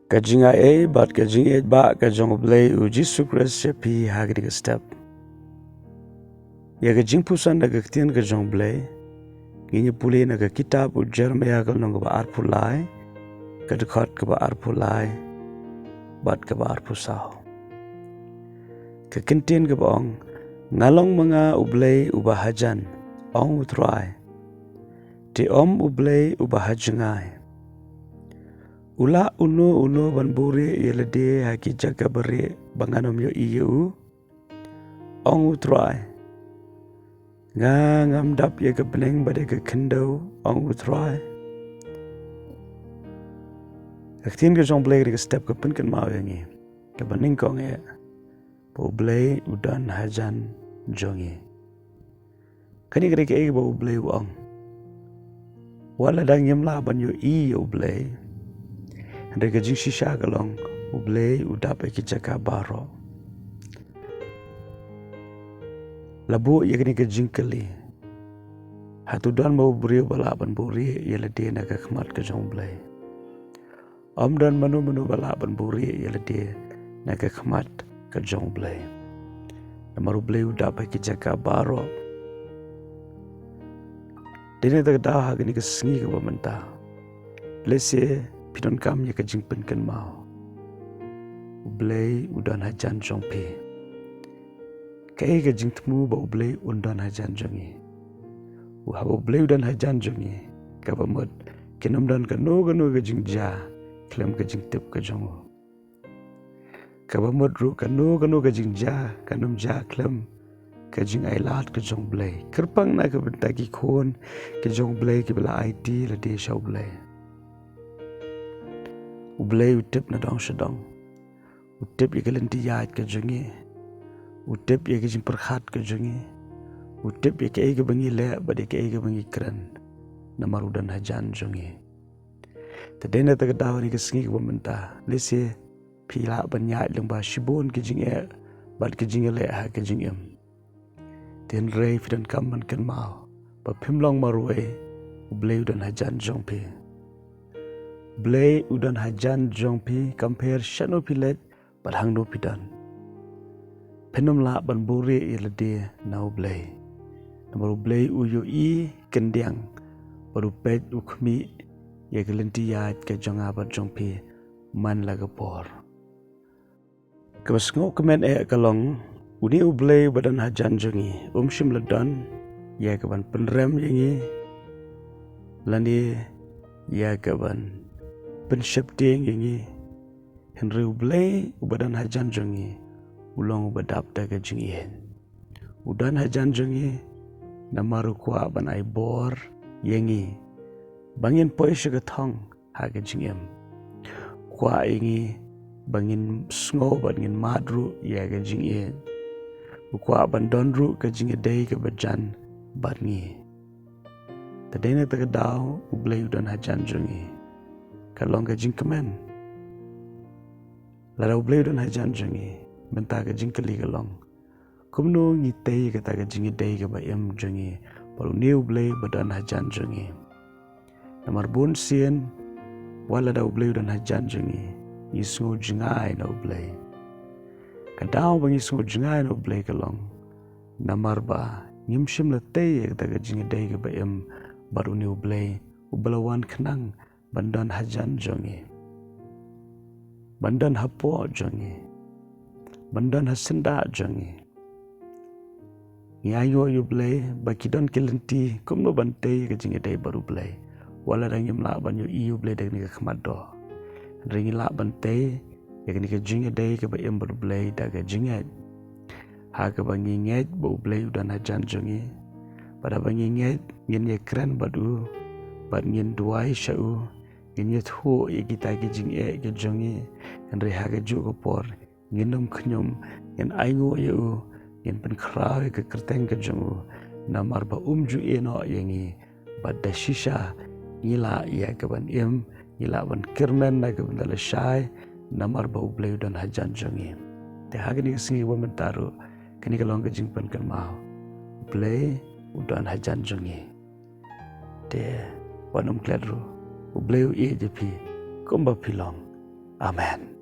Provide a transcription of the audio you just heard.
Kajinga e bat kajing e ba kajong blei u Jisu Kristus pi hagri ke step. Ya jingpuson na ktien kajong blei. Ginya puli na kitab u Jeremia kal nong ba arpulai. Kadekot ke ba arpulai. Bat ke ba arpusau. Kekentien ke baong. Ngalong mga u blei u hajan. Ong utrai. Ti u blei u hajangai. Ula uno ban buri yelede haki jaga beri banganom yo iu ong utrai ngam dap ye ke beneng bade ke kendo ong utrai aktien ke jong blei ke step ke pen kan mau yangi ke beneng kong e bo blei udan hajan jongi kani kare ke bo blei ong wala dang yemla ban yo iu blei Andai jing shisha kalong u blei u dap ki jaka baro. Labu ye kini ke jing kali. Hatu dan mau beri balaban buri ye lede na ke khmat ke jong blei. Om dan manu balaban buri ye lede na ke khmat ke jong blei. Namaru blei u dap ki jaka baro. Dene tak dah ha kini ke sengi ke bamenta. Lese pidon kam ye ke jingpen kan mau. Ublei udan hajan jong pi. Kai ke jingtmu ba ublei udan hajan jongi. Uha ublei udan hajan jongi. Kabamot kinam dan kano ke jingja. Klem ke jingtip ke jongo. Kabamot ru kano ke jingja. Kanam ja klem ke jing ailat ke jong blei. Kerpang na ke bentaki kon ke jong blei ke bela IT la de shau blei. Ublei utip na dong sedong. Utip ye kelenti yaat ke jongi. Utip ye ke jing perkhat ke jongi. Utip ye ke ege bangi le bade ke ege bangi keren. Namar udan hajan jongi. Tadena tagadaw ni ke sengi ke bamenta. Lese pila banyaat lang ba shibon ke jing e. Bad ke jing le ha ke jing em. Ten rei fidan kaman kan mau. Ba pimlong marwe. Ublei udan hajan jong pi. Blei udan hajan jong pi compare shano pilet padhang no pidan. Penom la ban buri ilade nau blei. Namaru blei uyo i kendiang baru pet ukmi ye gelenti yat ke jong abat jong pi man laga por. Kabasngo kemen kalong uni ublei badan hajan jongi shim ladan ye kaban penrem yengi lani ye kaban pensyapting yengi Henry ublei ubadan hajan jongi ulong ubadap daga jingien udan hajan jongi namaru kwa ban ai bor yengi bangin poi shagathong haga jingem kwa yengi bangin sngo bangin madru yaga jingien kwa ban donru ka jingedei ka bajan barngi tadena tagadaw ublei udan hajan jongi kalong ka jing kemen lara ublei udan hajan jongi benta ka jing kali kalong kumno ngitei ka ta ka jing dei ka ba em jongi paru ne ublei badan hajan jongi namar bon sien wala da ublei udan hajan jongi isngo jingai na ublei kadaw bang isngo jingai na ublei kalong namar ba ngimshim la tei ka ta ka jing dei ka ba em baru ne ublei ubalawan kenang bandan hajan jongi bandan hapo jongi bandan hasenda jongi ngayo yu blei bakidon kelenti kumno bantei ke jingedai baru blei wala rangim la ban yu iu blei dag ni ke khmado ringi la bantei ya ke ni ke jingedai ke ba em baru blei dag jinget ha ke bangi nget bo blei udan hajan jongi pada bangi nget ngin ye kran badu bad ngin duai shau ngin thu ye kita ke jing e ke jongi en re ha ke ju ko por nginom khnyum ngin aingo yu ngin pen khrau ke kerteng ke jongu namar ba ju e no yengi badda shisha ngila ya ke ban em ngila ban kirmen na ke ban shai namar ba ublei dan hajan jongi te ha ke ni singi wa mentaru kini kalong ke jing pen kan mau ublei udan hajan jongi te wanum kledru ubleu e jepi komba pilong Amen.